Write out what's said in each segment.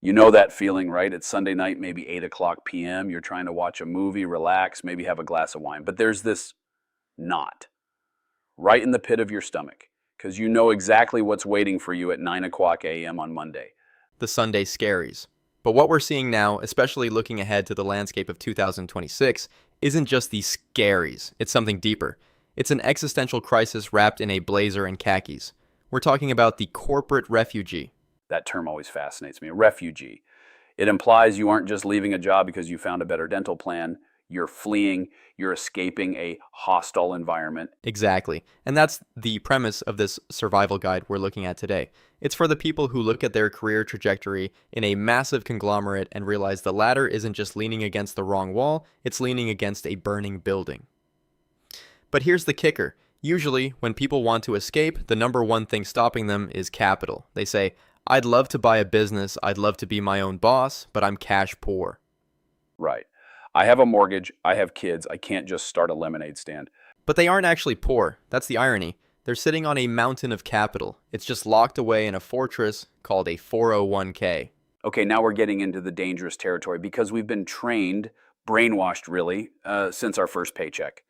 You know that feeling, right? It's Sunday night, maybe 8 o'clock p.m. You're trying to watch a movie, relax, maybe have a glass of wine. But there's this knot right in the pit of your stomach because you know exactly what's waiting for you at 9 o'clock a.m. on Monday. The Sunday scaries. But what we're seeing now, especially looking ahead to the landscape of 2026, isn't just the scaries. It's something deeper. It's an existential crisis wrapped in a blazer and khakis. We're talking about the corporate refugee. That term always fascinates me. A refugee. It implies you aren't just leaving a job because you found a better dental plan. You're fleeing, you're escaping a hostile environment. Exactly. And that's the premise of this survival guide we're looking at today. It's for the people who look at their career trajectory in a massive conglomerate and realize the ladder isn't just leaning against the wrong wall, it's leaning against a burning building. But here's the kicker. Usually, when people want to escape, the number one thing stopping them is capital. They say, I'd love to buy a business, I'd love to be my own boss, but I'm cash poor. Right. I have a mortgage, I have kids, I can't just start a lemonade stand. But they aren't actually poor. That's the irony. They're sitting on a mountain of capital. It's just locked away in a fortress called a 401k. Okay, now we're getting into the dangerous territory because we've been trained, brainwashed really, since our first paycheck.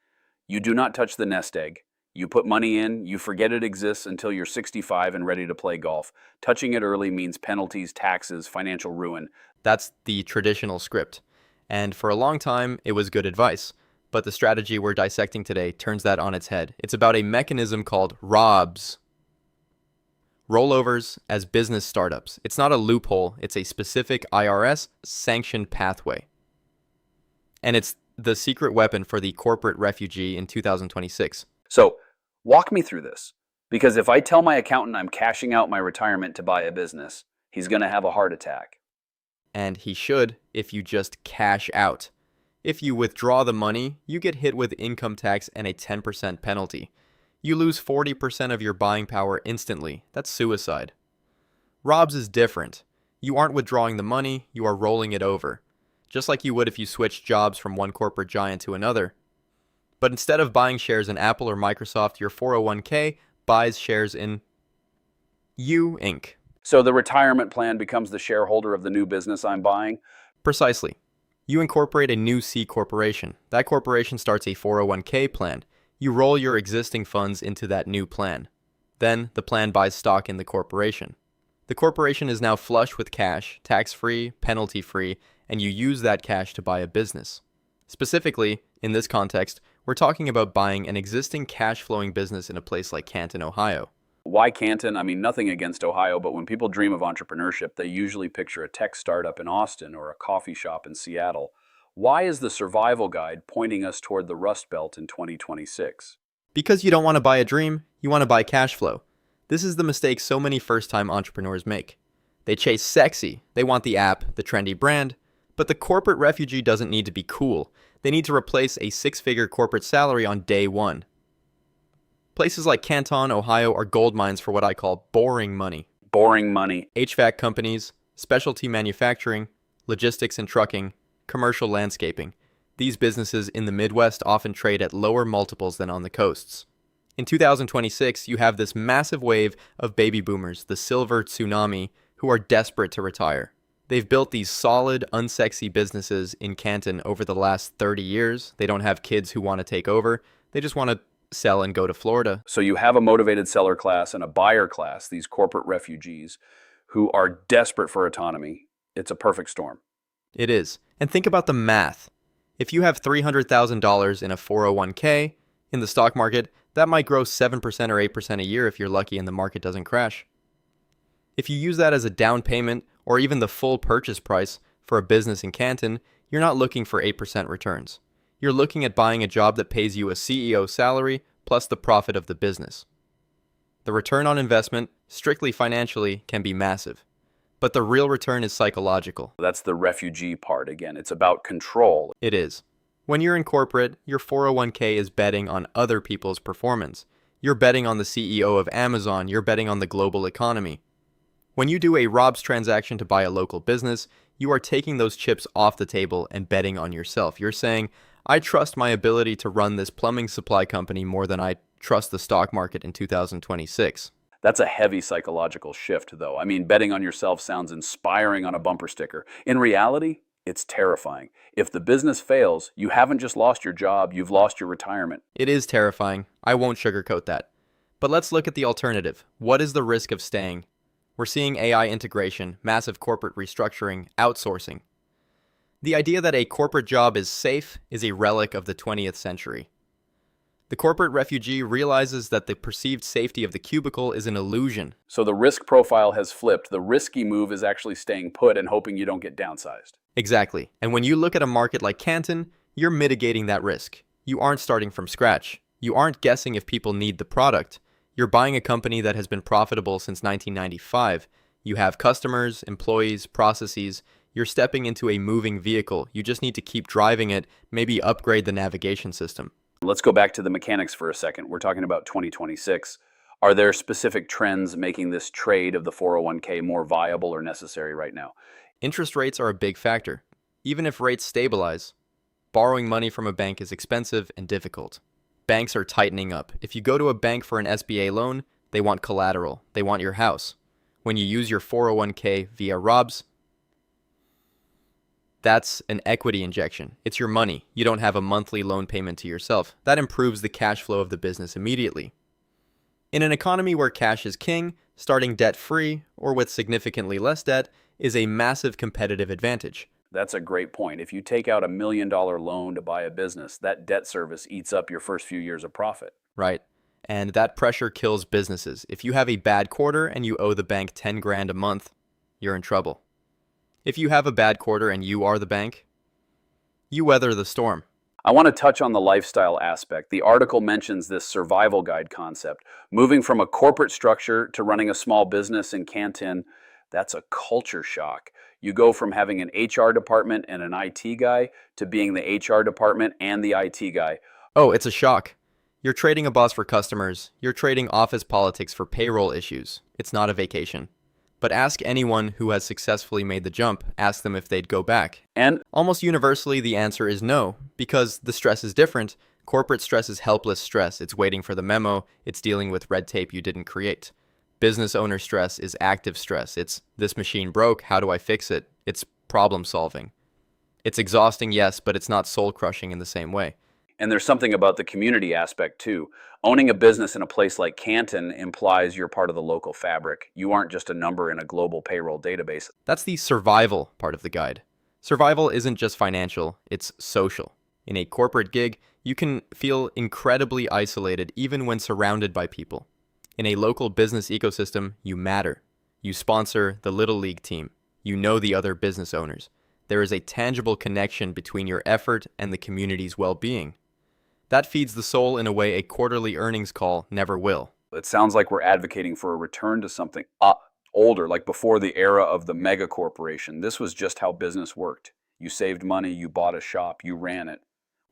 You do not touch the nest egg. You put money in, you forget it exists until you're 65 and ready to play golf. Touching it early means penalties, taxes, financial ruin. That's the traditional script. And for a long time, it was good advice. But the strategy we're dissecting today turns that on its head. It's about a mechanism called ROBS. Rollovers as business startups. It's not a loophole, it's a specific IRS sanctioned pathway. And it's the secret weapon for the corporate refugee in 2026. So, walk me through this. Because if I tell my accountant I'm cashing out my retirement to buy a business, he's going to have a heart attack. And he should if you just cash out. If you withdraw the money, you get hit with income tax and a 10% penalty. You lose 40% of your buying power instantly. That's suicide. ROBS is different. You aren't withdrawing the money, you are rolling it over. Just like you would if you switched jobs from one corporate giant to another. But instead of buying shares in Apple or Microsoft, your 401k buys shares in You Inc. So the retirement plan becomes the shareholder of the new business I'm buying? Precisely. You incorporate a new C corporation. That corporation starts a 401k plan. You roll your existing funds into that new plan. Then the plan buys stock in the corporation. The corporation is now flush with cash, tax-free, penalty-free, and you use that cash to buy a business. Specifically, in this context, we're talking about buying an existing cash-flowing business in a place like Canton, Ohio. Why Canton? I mean, nothing against Ohio, but when people dream of entrepreneurship, they usually picture a tech startup in Austin or a coffee shop in Seattle. Why is the survival guide pointing us toward the Rust Belt in 2026? Because you don't want to buy a dream, you want to buy cash flow. This is the mistake so many first-time entrepreneurs make. They chase sexy, they want the app, the trendy brand, but the corporate refugee doesn't need to be cool. They need to replace a six-figure corporate salary on day one. Places like Canton, Ohio are gold mines for what I call boring money. Boring money. HVAC companies, specialty manufacturing, logistics and trucking, commercial landscaping. These businesses in the Midwest often trade at lower multiples than on the coasts. In 2026, you have this massive wave of baby boomers, the silver tsunami, who are desperate to retire. They've built these solid, unsexy businesses in Canton over the last 30 years. They don't have kids who want to take over. They just want to sell and go to Florida. So you have a motivated seller class and a buyer class, these corporate refugees who are desperate for autonomy. It's a perfect storm. It is. And think about the math. If you have $300,000 in a 401k in the stock market, that might grow 7% or 8% a year if you're lucky and the market doesn't crash. If you use that as a down payment or even the full purchase price for a business in Canton, you're not looking for 8% returns. You're looking at buying a job that pays you a CEO salary plus the profit of the business. The return on investment, strictly financially, can be massive. But the real return is psychological. That's the refugee part again. It's about control. It is. When you're in corporate, your 401k is betting on other people's performance. You're betting on the CEO of Amazon. You're betting on the global economy. When you do a ROBS transaction to buy a local business, you are taking those chips off the table and betting on yourself. You're saying, I trust my ability to run this plumbing supply company more than I trust the stock market in 2026. That's a heavy psychological shift, though. I mean, betting on yourself sounds inspiring on a bumper sticker. In reality, it's terrifying. If the business fails, you haven't just lost your job, you've lost your retirement. It is terrifying. I won't sugarcoat that. But let's look at the alternative. What is the risk of staying? We're seeing AI integration, massive corporate restructuring, outsourcing. The idea that a corporate job is safe is a relic of the 20th century. The corporate refugee realizes that the perceived safety of the cubicle is an illusion. So the risk profile has flipped. The risky move is actually staying put and hoping you don't get downsized. Exactly. And when you look at a market like Canton, you're mitigating that risk. You aren't starting from scratch. You aren't guessing if people need the product. You're buying a company that has been profitable since 1995. You have customers, employees, processes. You're stepping into a moving vehicle. You just need to keep driving it, maybe upgrade the navigation system. Let's go back to the mechanics for a second. We're talking about 2026. Are there specific trends making this trade of the 401k more viable or necessary right now? Interest rates are a big factor. Even if rates stabilize, borrowing money from a bank is expensive and difficult. Banks are tightening up. If you go to a bank for an SBA loan, they want collateral. They want your house. When you use your 401k via ROBS, that's an equity injection. It's your money. You don't have a monthly loan payment to yourself. That improves the cash flow of the business immediately. In an economy where cash is king, starting debt-free or with significantly less debt is a massive competitive advantage. That's a great point. If you take out $1 million loan to buy a business, that debt service eats up your first few years of profit. Right. And that pressure kills businesses. If you have a bad quarter and you owe the bank 10 grand a month, you're in trouble. If you have a bad quarter and you are the bank, you weather the storm. I want to touch on the lifestyle aspect. The article mentions this survival guide concept. Moving from a corporate structure to running a small business in Canton, that's a culture shock. You go from having an HR department and an IT guy to being the HR department and the IT guy. Oh, it's a shock. You're trading a boss for customers. You're trading office politics for payroll issues. It's not a vacation. But ask anyone who has successfully made the jump, ask them if they'd go back. And Almost universally, the answer is no, because the stress is different. Corporate stress is helpless stress. It's waiting for the memo. It's dealing with red tape you didn't create. Business owner stress is active stress. It's this machine broke, how do I fix it? It's problem solving. It's exhausting, yes, but it's not soul crushing in the same way. And there's something about the community aspect too. Owning a business in a place like Canton implies you're part of the local fabric. You aren't just a number in a global payroll database. That's the survival part of the guide. Survival isn't just financial, it's social. In a corporate gig, you can feel incredibly isolated even when surrounded by people. In a local business ecosystem, you matter. You sponsor the Little League team. You know the other business owners. There is a tangible connection between your effort and the community's well-being. That feeds the soul in a way a quarterly earnings call never will. It sounds like we're advocating for a return to something older, like before the era of the mega corporation. This was just how business worked. You saved money, you bought a shop, you ran it.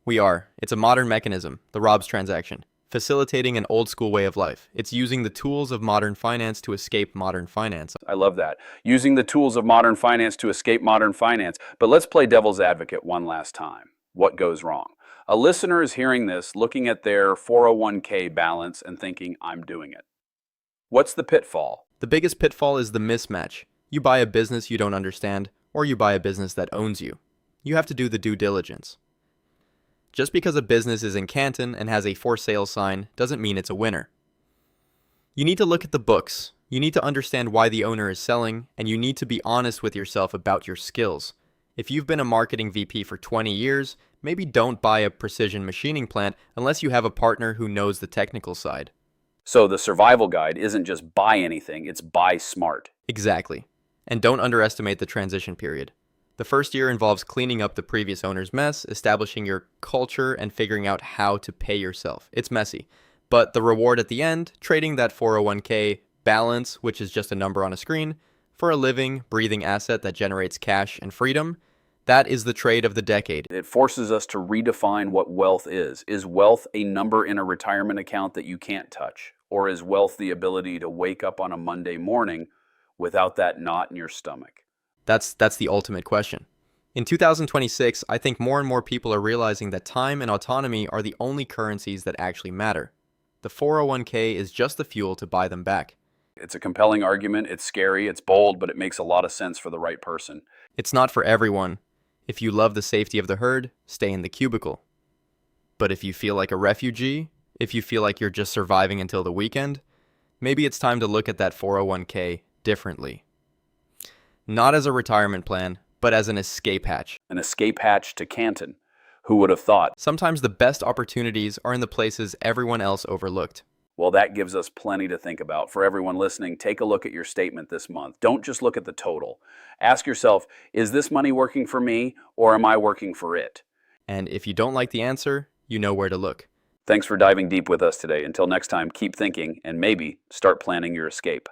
We are. It's a modern mechanism, the ROBS transaction, facilitating an old school way of life. It's using the tools of modern finance to escape modern finance. I love that. Using the tools of modern finance to escape modern finance. But let's play devil's advocate one last time. What goes wrong? A listener is hearing this, looking at their 401k balance and thinking, I'm doing it. What's the pitfall? The biggest pitfall is the mismatch. You buy a business you don't understand, or you buy a business that owns you. You have to do the due diligence. Just because a business is in Canton and has a for sale sign doesn't mean it's a winner. You need to look at the books. You need to understand why the owner is selling, and you need to be honest with yourself about your skills. If you've been a marketing VP for 20 years, maybe don't buy a precision machining plant unless you have a partner who knows the technical side. So the survival guide isn't just buy anything, it's buy smart. Exactly. And don't underestimate the transition period. The first year involves cleaning up the previous owner's mess, establishing your culture, and figuring out how to pay yourself. It's messy. But the reward at the end, trading that 401k balance, which is just a number on a screen, for a living, breathing asset that generates cash and freedom, that is the trade of the decade. It forces us to redefine what wealth is. Is wealth a number in a retirement account that you can't touch? Or is wealth the ability to wake up on a Monday morning without that knot in your stomach? That's the ultimate question. In 2026, I think more and more people are realizing that time and autonomy are the only currencies that actually matter. The 401k is just the fuel to buy them back. It's a compelling argument. It's scary. It's bold, but it makes a lot of sense for the right person. It's not for everyone. If you love the safety of the herd, stay in the cubicle. But if you feel like a refugee, if you feel like you're just surviving until the weekend, maybe it's time to look at that 401k differently. Not as a retirement plan, but as an escape hatch. An escape hatch to Canton. Who would have thought? Sometimes the best opportunities are in the places everyone else overlooked. Well, that gives us plenty to think about. For everyone listening, take a look at your statement this month. Don't just look at the total. Ask yourself, is this money working for me or am I working for it? And if you don't like the answer, you know where to look. Thanks for diving deep with us today. Until next time, keep thinking and maybe start planning your escape.